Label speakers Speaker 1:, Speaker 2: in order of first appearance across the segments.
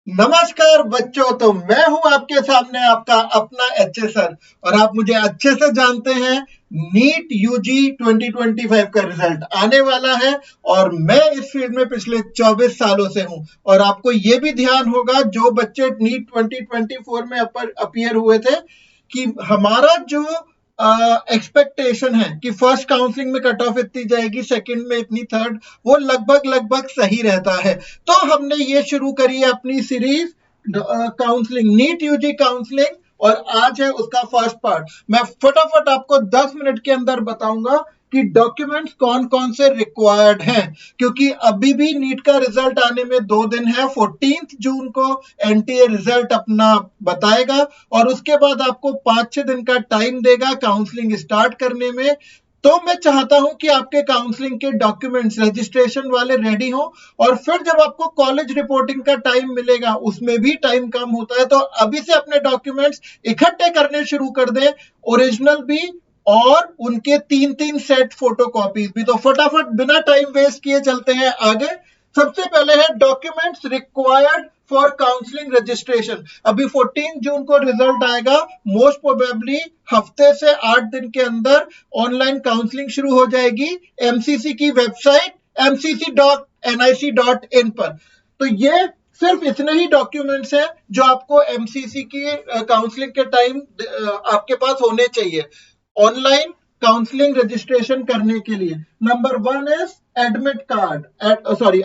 Speaker 1: नमस्कार बच्चों, तो मैं हूं आपके सामने आपका अपना एचए सर और आप मुझे अच्छे से जानते हैं। नीट यूजी 2025 का रिजल्ट आने वाला है और मैं इस फील्ड में पिछले 24 सालों से हूं। और आपको ये भी ध्यान होगा, जो बच्चे नीट 2024 में अपीयर हुए थे, कि हमारा जो एक्सपेक्टेशन है कि फर्स्ट काउंसलिंग में कट ऑफ इतनी जाएगी, सेकंड में इतनी, थर्ड, वो लगभग लगभग सही रहता है। तो हमने ये शुरू करी है अपनी series counselling, NEET UG counselling, और आज है उसका फर्स्ट पार्ट। मैं फटाफट आपको 10 मिनट के अंदर बताऊंगा कि डॉक्यूमेंट्स कौन कौन से रिक्वायर्ड हैं, क्योंकि अभी भी नीट का रिजल्ट आने में 2 दिन है। 14 जून को एनटीए रिजल्ट अपना बताएगा और उसके बाद आपको 5-6 दिन का टाइम देगा काउंसलिंग स्टार्ट करने में। तो मैं चाहता हूं कि आपके काउंसलिंग के डॉक्यूमेंट्स रजिस्ट्रेशन वाले रेडी हो, और फिर जब आपको कॉलेज रिपोर्टिंग का टाइम मिलेगा, उसमें भी टाइम कम होता है, तो अभी से अपने डॉक्यूमेंट्स इकट्ठे करने शुरू कर दें, ओरिजिनल भी और उनके 3-3 सेट फोटोकॉपीज भी। तो फटाफट बिना टाइम वेस्ट किए चलते हैं आगे। सबसे पहले है documents required for counselling registration. अभी 14 जून को रिजल्ट आएगा, मोस्ट प्रोबेबली हफ्ते से 8 दिन के अंदर ऑनलाइन काउंसलिंग शुरू हो जाएगी एमसीसी की वेबसाइट mcc.nic.in पर। तो ये सिर्फ इतने ही डॉक्यूमेंट्स हैं जो आपको एमसीसी की काउंसलिंग के टाइम आपके पास होने चाहिए ऑनलाइन काउंसलिंग रजिस्ट्रेशन करने के लिए। Number 1 is admit card,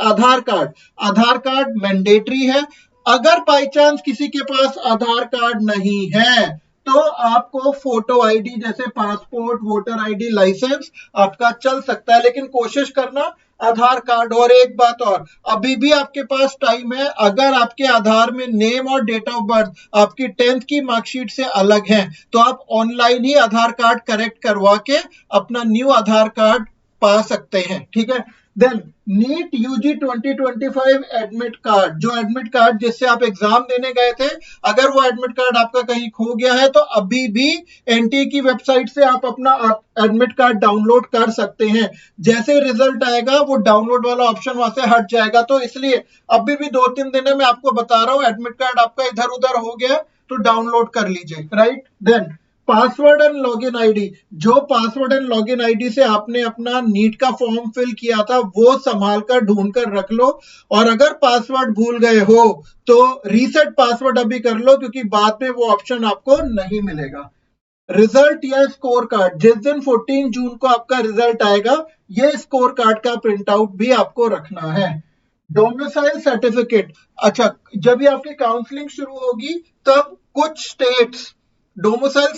Speaker 1: Aadhaar card. Aadhaar card mandatory है। अगर बाई चांस किसी के पास आधार कार्ड नहीं है, तो आपको फोटो आईडी जैसे पासपोर्ट, वोटर आईडी, लाइसेंस आपका चल सकता है, लेकिन कोशिश करना आधार कार्ड। और एक बात और, अभी भी आपके पास टाइम है। अगर आपके आधार में नेम और डेट ऑफ बर्थ आपकी 10th की मार्कशीट से अलग है, तो आप ऑनलाइन ही आधार कार्ड करेक्ट करवा के अपना न्यू आधार कार्ड पा सकते हैं। ठीक है। Then NEET UG 2025 admit card, जो एडमिट कार्ड जिससे आप एग्जाम देने गए थे, अगर वो एडमिट कार्ड आपका कहीं खो गया है, तो अभी भी एनटीए की वेबसाइट से आप अपना एडमिट कार्ड डाउनलोड कर सकते हैं। जैसे रिजल्ट आएगा, वो डाउनलोड वाला ऑप्शन वहां से हट जाएगा। तो इसलिए अभी भी 2-3 दिन है, मैं आपको बता रहा हूं, एडमिट कार्ड आपका इधर उधर हो गया तो डाउनलोड कर लीजिए। Right. Then password and login ID, जो पासवर्ड एंड लॉगिन आईडी से आपने अपना नीट का फॉर्म फिल किया था, वो संभाल कर ढूंढ कर रख लो। और अगर पासवर्ड भूल गए हो तो रीसेट पासवर्ड अभी कर लो, क्योंकि बाद में वो ऑप्शन आपको नहीं मिलेगा। रिजल्ट या स्कोर कार्ड, जिस दिन 14 जून को आपका रिजल्ट आएगा, ये स्कोर कार्ड का प्रिंट आउट भी आपको रखना है। डोमिसाइल सर्टिफिकेट, अच्छा, जब भी आपकी काउंसलिंग शुरू होगी, तब कुछ स्टेट्स डोमिसाइल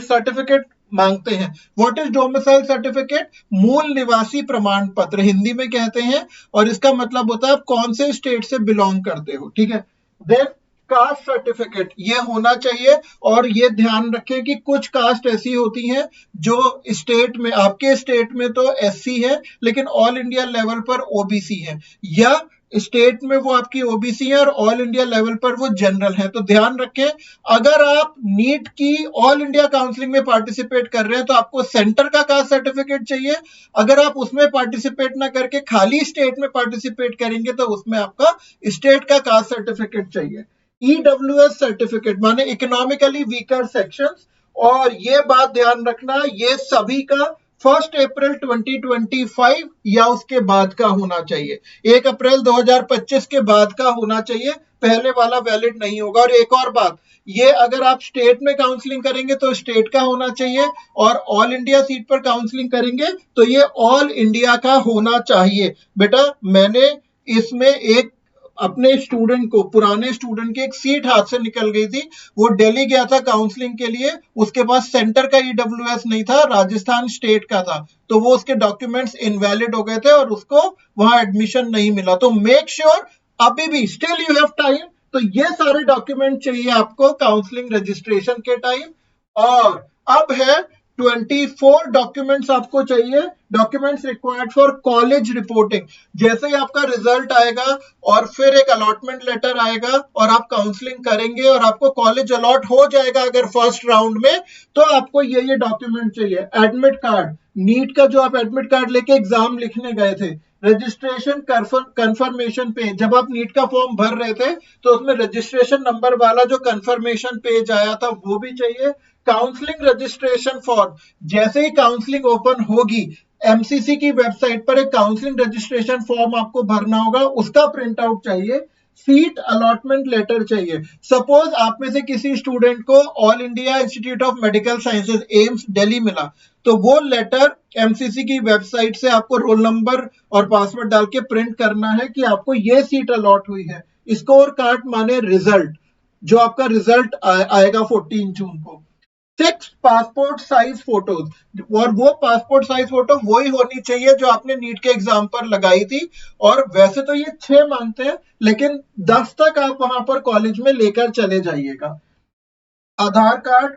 Speaker 1: सर्टिफिकेट मांगते हैं। What is domicile certificate? मूल निवासी प्रमाण पत्र हिंदी में कहते हैं, और इसका मतलब होता है आप कौन से स्टेट से बिलोंग करते हो। ठीक है। देन कास्ट सर्टिफिकेट, ये होना चाहिए। और ये ध्यान रखें कि कुछ कास्ट ऐसी होती हैं जो स्टेट में, आपके स्टेट में तो एससी है, लेकिन ऑल इंडिया लेवल पर ओबीसी है, या स्टेट में वो आपकी ओबीसी है और ऑल इंडिया लेवल पर वो जनरल है। तो ध्यान रखें, अगर आप नीट की ऑल इंडिया काउंसलिंग में पार्टिसिपेट कर रहे हैं, तो आपको सेंटर का कास्ट सर्टिफिकेट चाहिए। अगर आप उसमें पार्टिसिपेट ना करके खाली स्टेट में पार्टिसिपेट करेंगे, तो उसमें आपका स्टेट का कास्ट सर्टिफिकेट चाहिए। ईडब्ल्यूएस सर्टिफिकेट माने इकोनॉमिकली वीकर सेक्शंस, और ये बात ध्यान रखना, ये सभी का 1 अप्रैल 2025 या उसके बाद का होना चाहिए। 1 अप्रैल 2025 के बाद का होना चाहिए, पहले वाला वैलिड नहीं होगा। और एक और बात, ये अगर आप स्टेट में काउंसलिंग करेंगे तो स्टेट का होना चाहिए, और ऑल इंडिया सीट पर काउंसलिंग करेंगे तो ये ऑल इंडिया का होना चाहिए। बेटा, मैंने इसमें एक अपने स्टूडेंट को, पुराने स्टूडेंट की एक सीट हाथ से निकल गई थी। वो दिल्ली गया था काउंसलिंग के लिए, उसके पास सेंटर का ईडब्ल्यूएस नहीं था, राजस्थान स्टेट का था, तो वो उसके डॉक्यूमेंट्स इनवैलिड हो गए थे और उसको वहां एडमिशन नहीं मिला। तो मेक श्योर, अभी भी स्टिल यू हैव टाइम। तो ये सारे डॉक्यूमेंट चाहिए आपको काउंसलिंग रजिस्ट्रेशन के टाइम। और अब है 24 डॉक्यूमेंट्स आपको चाहिए, documents required for college reporting. जैसे ही आपका रिजल्ट आएगा और फिर एक अलॉटमेंट लेटर आएगा और आप काउंसलिंग करेंगे और आपको कॉलेज अलॉट हो जाएगा अगर फर्स्ट राउंड में, तो आपको ये डॉक्यूमेंट चाहिए। एडमिट कार्ड, नीट का जो आप एडमिट कार्ड लेके एग्जाम लिखने गए थे, रजिस्ट्रेशन कंफर्मेशन पेज, जब आप नीट का फॉर्म भर रहे थे तो उसमें रजिस्ट्रेशन नंबर वाला जो कंफर्मेशन पेज आया था वो भी चाहिए। काउंसलिंग रजिस्ट्रेशन फॉर्म, जैसे ही काउंसलिंग ओपन होगी एमसीसी की वेबसाइट पर एक काउंसलिंग रजिस्ट्रेशन फॉर्म आपको भरना होगा, उसका प्रिंट आउट चाहिए। सीट अलॉटमेंट लेटर चाहिए। सपोज आप में से किसी स्टूडेंट को all India institute of medical sciences AIIMS Delhi मिला, तो वो लेटर एमसीसी की वेबसाइट से आपको रोल नंबर और पासवर्ड डाल के प्रिंट करना है कि आपको ये सीट अलॉट हुई है। स्कोर कार्ड माने रिजल्ट, जो आपका रिजल्ट आएगा 14 जून को। 6 पासपोर्ट साइज फोटोज, और वो पासपोर्ट साइज फोटो वही होनी चाहिए जो आपने नीट के एग्जाम पर लगाई थी। और वैसे तो ये 6 मांगते हैं, लेकिन 10 तक आप वहां पर कॉलेज में लेकर चले जाइएगा। आधार कार्ड,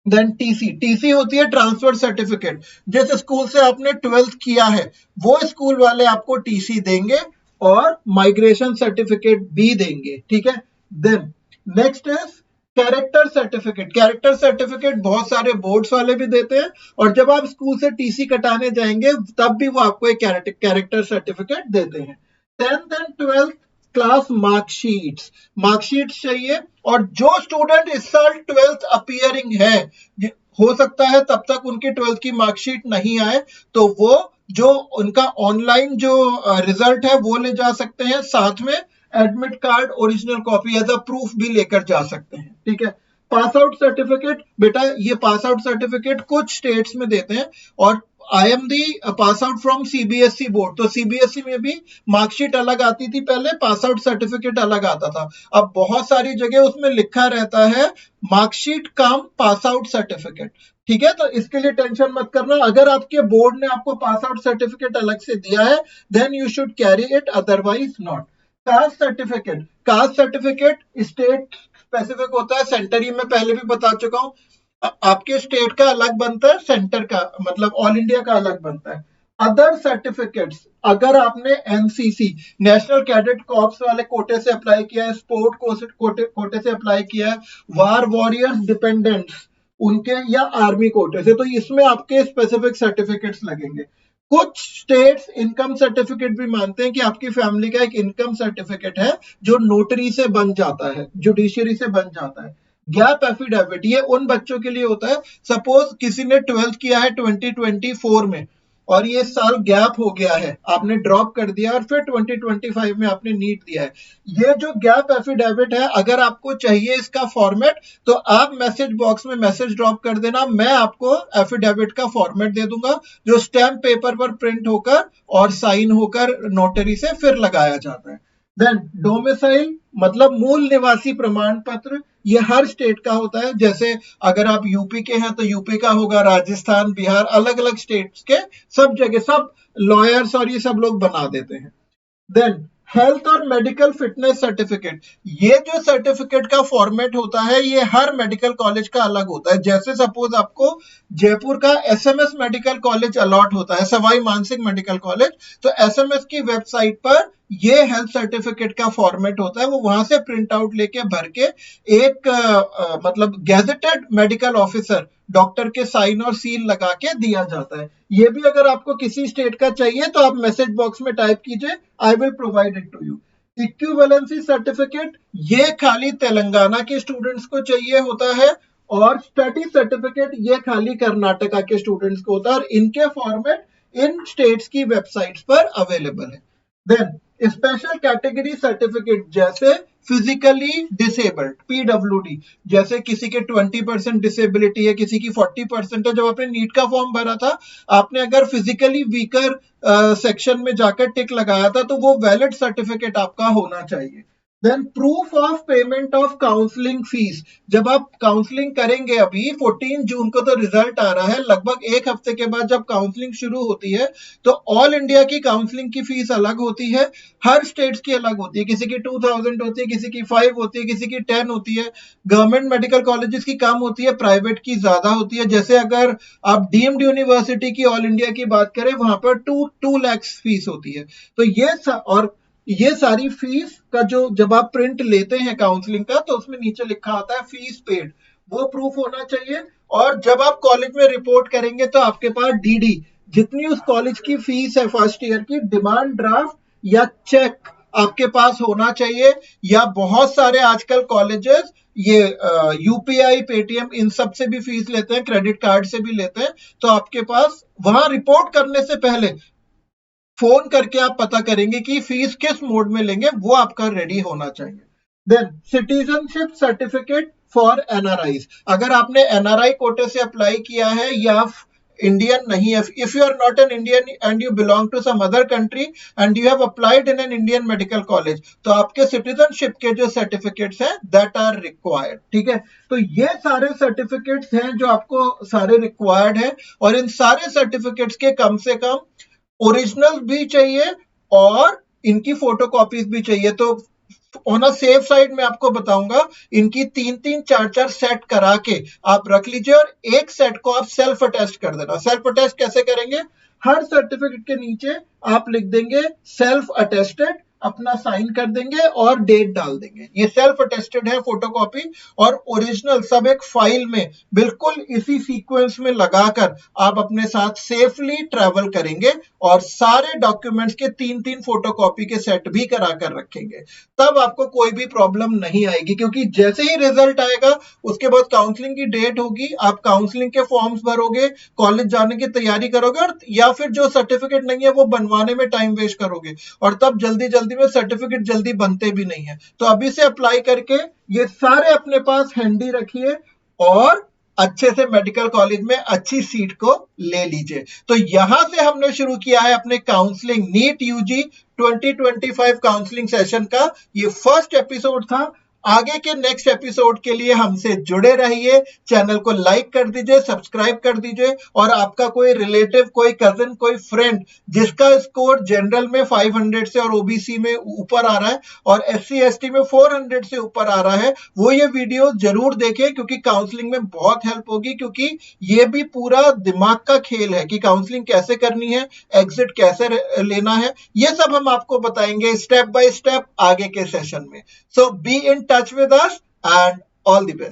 Speaker 1: देन टीसी होती है ट्रांसफर सर्टिफिकेट, जिस स्कूल से आपने 12th किया है वो स्कूल वाले आपको टीसी देंगे और माइग्रेशन सर्टिफिकेट भी देंगे, ठीक है। Then next is character certificate. Character certificate बहुत सारे बोर्ड्स वाले भी देते हैं, और जब आप स्कूल से टीसी कटाने जाएंगे तब भी वो आपको एक कैरेक्टर सर्टिफिकेट देते हैं। 10th and 12th class marksheets चाहिए। और जो स्टूडेंट इस साल 12th अपीयरिंग है, हो सकता है तब तक उनकी 12th की मार्कशीट नहीं आए, तो वो जो उनका ऑनलाइन जो रिजल्ट है वो ले जा सकते हैं, साथ में admit card original copy as a proof भी लेकर जा सकते हैं, ठीक है। पास आउट सर्टिफिकेट, बेटा ये पास आउट सर्टिफिकेट कुछ स्टेट्स में देते हैं, और I am the pass out from CBSE board, तो सीबीएसई में भी मार्कशीट अलग आती थी पहले, पास आउट सर्टिफिकेट अलग आता था। अब बहुत सारी जगह उसमें लिखा रहता है मार्कशीट कम पास आउट सर्टिफिकेट, ठीक है। तो इसके लिए टेंशन मत करना, अगर आपके बोर्ड ने आपको पास आउट सर्टिफिकेट अलग से दिया है then you should carry it, otherwise not. Caste certificate state specific होता है, सेंटर ही मैं पहले भी बता चुका हूं, आपके स्टेट का अलग बनता है, सेंटर का मतलब ऑल इंडिया का अलग बनता है। अदर सर्टिफिकेट्स, अगर आपने एनसीसी नेशनल कैडेट कॉर्प्स वाले कोटे से अप्लाई किया है, स्पोर्ट कोटे से अप्लाई किया है, वार वॉरियर्स डिपेंडेंट्स उनके या आर्मी कोटे से, तो इसमें आपके स्पेसिफिक सर्टिफिकेट्स लगेंगे। कुछ स्टेट्स इनकम सर्टिफिकेट भी मानते हैं कि आपकी फैमिली का एक इनकम सर्टिफिकेट है जो नोटरी से बन जाता है, जुडिशियरी से बन जाता है। गैप एफिडेविट, ये उन बच्चों के लिए होता है, सपोज किसी ने 12th किया है 2024 में और ये साल गैप हो गया है, आपने ड्रॉप कर दिया और फिर 2025 में आपने नीट दिया है, ये जो गैप एफिडेविट है, अगर आपको चाहिए इसका फॉर्मेट तो आप मैसेज बॉक्स में मैसेज ड्रॉप कर देना, मैं आपको एफिडेविट का फॉर्मेट दे दूंगा जो स्टैम्प पेपर पर प्रिंट होकर और साइन होकर नोटरी से फिर लगाया जाता है। देन डोमिसाइल मतलब मूल निवासी प्रमाण पत्र, ये हर स्टेट का होता है, जैसे अगर आप यूपी के हैं तो यूपी का होगा, राजस्थान, बिहार, अलग अलग स्टेट्स के सब जगह सब लॉयर्स और ये सब लोग बना देते हैं। देन हेल्थ और मेडिकल फिटनेस सर्टिफिकेट, ये जो सर्टिफिकेट का फॉर्मेट होता है ये हर मेडिकल कॉलेज का अलग होता है। जैसे सपोज आपको जयपुर का एसएमएस मेडिकल कॉलेज अलॉट होता है, सवाई मानसिंह मेडिकल कॉलेज, तो एसएमएस की वेबसाइट पर ये हेल्थ सर्टिफिकेट का फॉर्मेट होता है, वो वहां से प्रिंट आउट लेके भर के एक मतलब गैजेटेड मेडिकल ऑफिसर डॉक्टर के साइन और सील लगा के दिया जाता है। ये भी अगर आपको किसी स्टेट का चाहिए तो आप मैसेज बॉक्स में टाइप कीजिए, I will provide it to you. Equivalency certificate, ये खाली तेलंगाना के स्टूडेंट्स को चाहिए होता है, और स्टडी सर्टिफिकेट ये खाली कर्नाटका के स्टूडेंट्स को होता है, और इनके फॉर्मेट इन स्टेट्स की वेबसाइट्स पर अवेलेबल है। देन स्पेशल कैटेगरी सर्टिफिकेट, जैसे फिजिकली डिसेबल्ड पीडब्ल्यूडी, जैसे किसी के 20% डिसेबिलिटी है, किसी की 40% है। जब आपने नीट का फॉर्म भरा था आपने अगर फिजिकली वीकर सेक्शन में जाकर टिक लगाया था तो वो वैलिड सर्टिफिकेट आपका होना चाहिए। Then proof of payment of counselling fees, जब आप काउंसलिंग करेंगे, अभी 14 जून को तो रिजल्ट आ रहा है, लगभग एक हफ्ते के बाद जब काउंसलिंग शुरू होती है तो ऑल इंडिया की काउंसलिंग की फीस अलग होती है, हर स्टेट्स की अलग होती है, किसी की 2000 होती है, किसी की 5 होती है, किसी की 10 होती है। गवर्नमेंट मेडिकल कॉलेजेस की कम होती है, प्राइवेट की ज्यादा होती है। जैसे अगर आप डीम्ड यूनिवर्सिटी की ऑल इंडिया की बात करें वहां पर 2 लाख फीस होती है। तो ये सारी फीस का जो जब आप प्रिंट लेते हैं काउंसलिंग का तो उसमें नीचे लिखा होता है फीस पेड, वो प्रूफ होना चाहिए। और जब आप कॉलेज में रिपोर्ट करेंगे तो आपके पास डीडी जितनी उस कॉलेज की फीस है फर्स्ट ईयर की, डिमांड ड्राफ्ट या चेक आपके पास होना चाहिए। या बहुत सारे आजकल कॉलेजेस ये यूपीआई, पेटीएम, इन सब से भी फीस लेते हैं, क्रेडिट कार्ड से भी लेते हैं। तो आपके पास वहां रिपोर्ट करने से पहले फोन करके आप पता करेंगे कि फीस किस मोड में लेंगे, वो आपका रेडी होना चाहिए। Then citizenship certificate for NRI. अगर आपने एनआरआई कोटे से अप्लाई किया है या इंडियन नहीं है, if you are not an Indian and you belong to some other country and you have applied in an Indian medical college, तो आपके सिटीजनशिप के जो सर्टिफिकेट्स हैं दैट आर रिक्वायर्ड। ठीक है, तो ये सारे सर्टिफिकेट्स हैं जो आपको सारे रिक्वायर्ड है। और इन सारे सर्टिफिकेट्स के कम से कम ओरिजिनल भी चाहिए और इनकी फोटोकॉपीज भी चाहिए। तो ऑन अ सेफ साइड में आपको बताऊंगा, इनकी 3-3 4-4 सेट करा के आप रख लीजिए और एक सेट को आप सेल्फ अटेस्ट कर देना। सेल्फ अटेस्ट कैसे करेंगे? हर सर्टिफिकेट के नीचे आप लिख देंगे सेल्फ अटेस्टेड, अपना साइन कर देंगे और डेट डाल देंगे। ये सेल्फ अटेस्टेड है फोटोकॉपी, और ओरिजिनल सब एक फाइल में बिल्कुल इसी सीक्वेंस में लगाकर आप अपने साथ सेफली ट्रैवल करेंगे और सारे डॉक्यूमेंट्स के 3-3 फोटोकॉपी के सेट भी करा कर रखेंगे। तब आपको कोई भी प्रॉब्लम नहीं आएगी, क्योंकि जैसे ही रिजल्ट आएगा उसके बाद काउंसलिंग की डेट होगी, आप काउंसलिंग के फॉर्म्स भरोगे, कॉलेज जाने की तैयारी करोगे, और या फिर जो सर्टिफिकेट नहीं है वो बनवाने में टाइम वेस्ट करोगे, और तब जल्दी जल्दी में सर्टिफिकेट जल्दी बनते भी नहीं है। तो अभी से अप्लाई करके ये सारे अपने पास हैंडी रखिए और अच्छे से मेडिकल कॉलेज में अच्छी सीट को ले लीजिए। तो यहां से हमने शुरू किया है अपने counselling NEET UG 2025 counselling session का। ये फर्स्ट एपिसोड था। आगे के नेक्स्ट एपिसोड के लिए हमसे जुड़े रहिए। चैनल को लाइक कर दीजिए, सब्सक्राइब कर दीजिए, और आपका कोई रिलेटिव, कोई कजिन, कोई फ्रेंड जिसका स्कोर जनरल में 500 से और ओबीसी में ऊपर आ रहा है और एससी एसटी में 400 से ऊपर आ रहा है, वो ये वीडियो जरूर देखे, क्योंकि काउंसलिंग में बहुत हेल्प होगी। क्योंकि ये भी पूरा दिमाग का खेल है कि काउंसलिंग कैसे करनी है, एग्जिट कैसे लेना है, ये सब हम आपको बताएंगे स्टेप बाय स्टेप आगे के सेशन में। So be in touch with us and all the best.